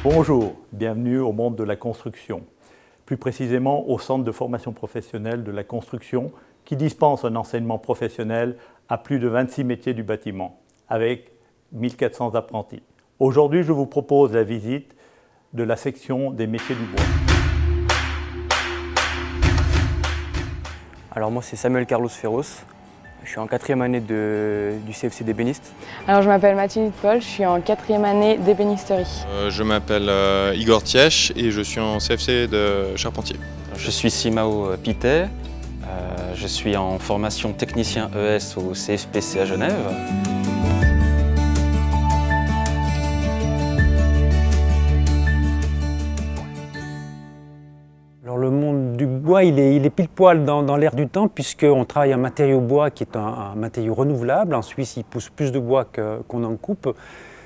Bonjour, bienvenue au monde de la construction, plus précisément au Centre de formation professionnelle de la construction qui dispense un enseignement professionnel à plus de 26 métiers du bâtiment, avec 1400 apprentis. Aujourd'hui, je vous propose la visite de la section des métiers du bois. Alors moi c'est Samuel Carlos Ferros, je suis en 4e année du CFC d'ébéniste. Alors je m'appelle Mathilde Paul, je suis en 4e année d'ébénisterie. Je m'appelle Igor Tiech et je suis en CFC de charpentier. Je suis Simao Pité, je suis en formation technicien ES au CFPC à Genève. Alors le monde du bois, il est pile poil dans l'air du temps puisqu'on travaille un matériau bois qui est un matériau renouvelable. En Suisse, il pousse plus de bois qu'on en coupe.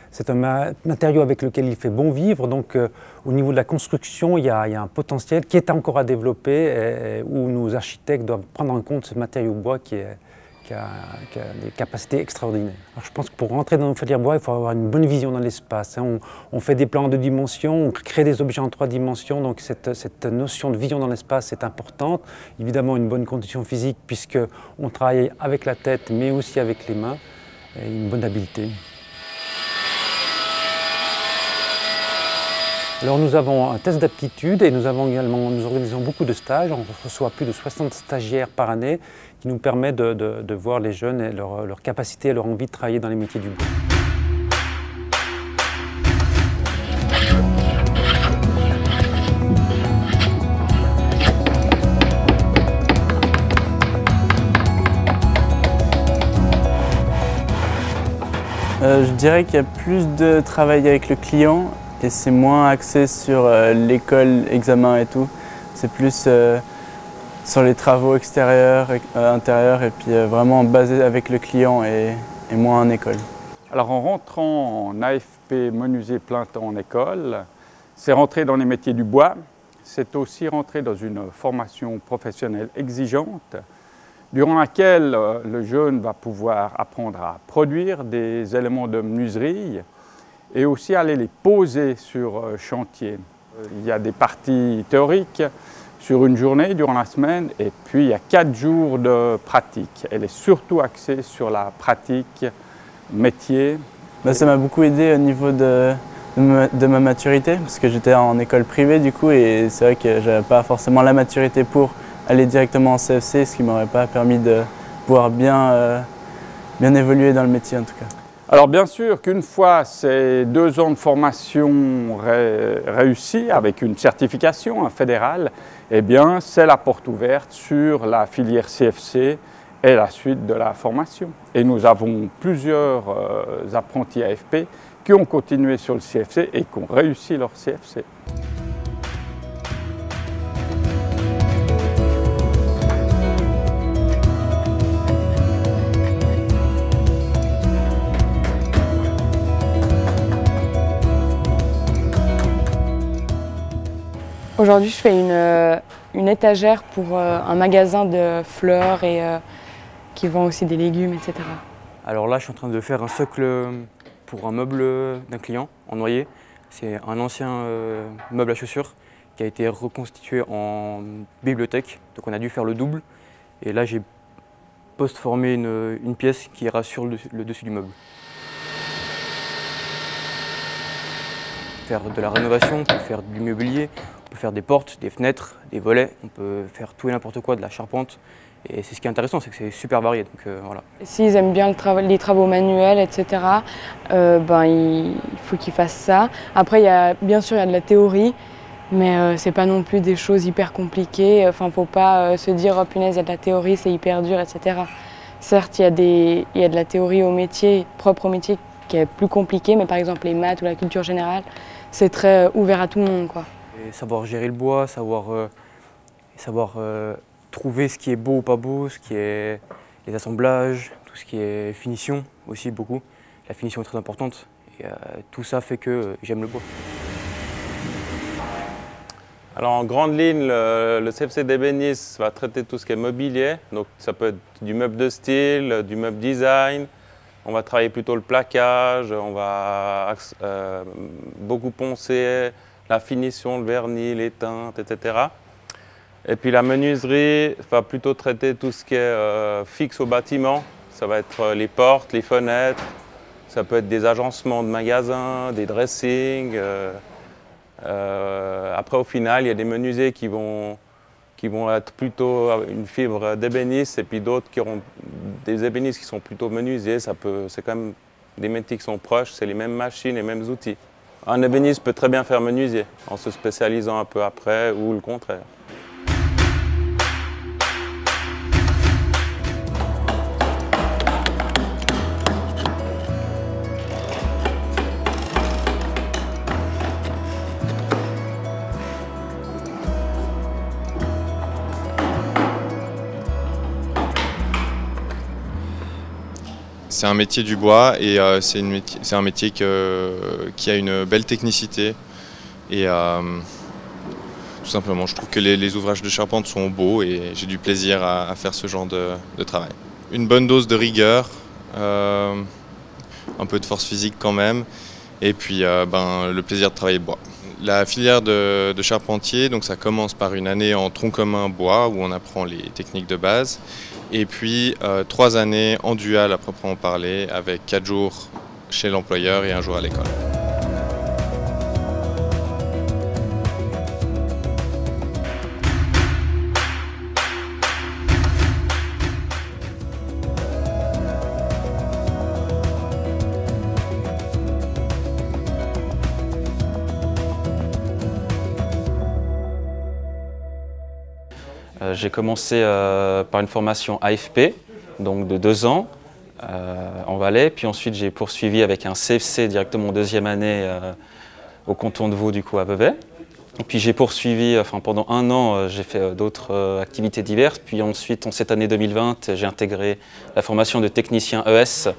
C'est un matériau avec lequel il fait bon vivre. Donc au niveau de la construction, il y a un potentiel qui est encore à développer et où nos architectes doivent prendre en compte ce matériau bois qui a des capacités extraordinaires. Alors je pense que pour rentrer dans nos filières bois, il faut avoir une bonne vision dans l'espace. On fait des plans en 2 dimensions, on crée des objets en 3 dimensions, donc cette notion de vision dans l'espace est importante. Évidemment une bonne condition physique puisqu'on travaille avec la tête mais aussi avec les mains, et une bonne habileté. Alors nous avons un test d'aptitude et nous organisons beaucoup de stages. On reçoit plus de 60 stagiaires par année qui nous permet de voir les jeunes et leur capacité et leur envie de travailler dans les métiers du bois. Je dirais qu'il y a plus de travail avec le client et c'est moins axé sur l'école, examen et tout. C'est plus sur les travaux extérieurs, intérieurs et puis vraiment basé avec le client et moins en école. Alors en rentrant en AFP menuisier plein temps en école, c'est rentrer dans les métiers du bois, c'est aussi rentrer dans une formation professionnelle exigeante durant laquelle le jeune va pouvoir apprendre à produire des éléments de menuiserie et aussi aller les poser sur chantier. Il y a des parties théoriques sur une journée durant la semaine et puis il y a 4 jours de pratique. Elle est surtout axée sur la pratique métier. Ça m'a beaucoup aidé au niveau de ma maturité parce que j'étais en école privée du coup et c'est vrai que j'avais pas forcément la maturité pour aller directement en CFC, ce qui m'aurait pas permis de pouvoir bien évoluer dans le métier en tout cas. Alors bien sûr qu'une fois ces 2 ans de formation réussis avec une certification fédérale, eh bien c'est la porte ouverte sur la filière CFC et la suite de la formation. Et nous avons plusieurs apprentis AFP qui ont continué sur le CFC et qui ont réussi leur CFC. Aujourd'hui, je fais une étagère pour un magasin de fleurs et qui vend aussi des légumes, etc. Alors là, je suis en train de faire un socle pour un meuble d'un client en noyer. C'est un ancien meuble à chaussures qui a été reconstitué en bibliothèque. Donc on a dû faire le double. Et là, j'ai post-formé une pièce qui ira sur le dessus du meuble. Faire de la rénovation, on peut faire du mobilier, on peut faire des portes, des fenêtres, des volets, on peut faire tout et n'importe quoi, de la charpente. Et c'est ce qui est intéressant, c'est que c'est super varié. Donc, voilà. S'ils aiment bien les travaux manuels, etc., il faut qu'ils fassent ça. Après, bien sûr, il y a de la théorie, mais c'est pas non plus des choses hyper compliquées. Enfin, faut pas se dire oh punaise, il y a de la théorie, c'est hyper dur, etc. Certes, il y a de la théorie au métier, propre au métier, qui est plus compliqué, mais par exemple les maths ou la culture générale, c'est très ouvert à tout le monde, quoi. Et savoir gérer le bois, savoir trouver ce qui est beau ou pas beau, ce qui est les assemblages, tout ce qui est finition aussi beaucoup. La finition est très importante et tout ça fait que j'aime le bois. Alors en grande ligne, le CFC d'ébéniste va traiter tout ce qui est mobilier. Donc ça peut être du meuble de style, du meuble design. on va travailler plutôt le plaquage, on va beaucoup poncer, la finition, le vernis, les teintes, etc. Et puis la menuiserie va plutôt traiter tout ce qui est fixe au bâtiment. Ça va être les portes, les fenêtres, ça peut être des agencements de magasins, des dressings. Après, au final, il y a des menuisiers qui vont être plutôt une fibre d'ébéniste et puis d'autres qui auront des ébénistes qui sont plutôt menuisiers. C'est quand même des métiers qui sont proches, c'est les mêmes machines, les mêmes outils. Un ébéniste peut très bien faire menuisier en se spécialisant un peu après ou le contraire. C'est un métier du bois et c'est un métier qui a une belle technicité et tout simplement je trouve que les ouvrages de charpente sont beaux et j'ai du plaisir à faire ce genre de travail. Une bonne dose de rigueur, un peu de force physique quand même et puis le plaisir de travailler le bois. La filière de charpentier, donc ça commence par une année en tronc commun bois où on apprend les techniques de base. Et puis 3 années en dual à proprement parler, avec 4 jours chez l'employeur et 1 jour à l'école. J'ai commencé par une formation AFP, donc de 2 ans en Valais, puis ensuite j'ai poursuivi avec un CFC directement en 2e année au canton de Vaud, du coup à Vevey. Et puis j'ai poursuivi, pendant 1 an, j'ai fait d'autres activités diverses, puis ensuite en cette année 2020, j'ai intégré la formation de technicien ES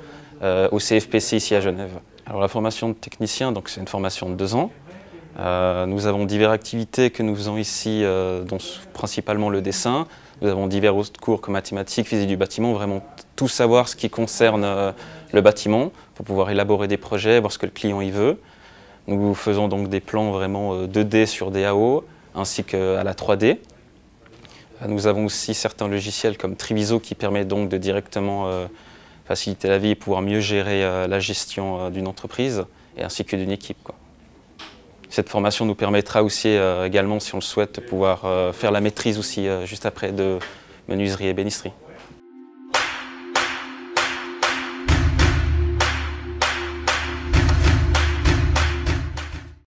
au CFPC ici à Genève. Alors la formation de technicien, c'est une formation de 2 ans. Nous avons diverses activités que nous faisons ici, dont principalement le dessin. Nous avons divers autres cours comme mathématiques, physique du bâtiment, vraiment tout savoir ce qui concerne le bâtiment pour pouvoir élaborer des projets, voir ce que le client y veut. Nous faisons donc des plans vraiment 2D sur DAO ainsi qu'à la 3D. Nous avons aussi certains logiciels comme Triviso qui permet donc de directement faciliter la vie et pouvoir mieux gérer la gestion d'une entreprise et ainsi que d'une équipe, quoi. Cette formation nous permettra aussi également, si on le souhaite, de pouvoir faire la maîtrise aussi juste après de menuiserie et ébénisterie.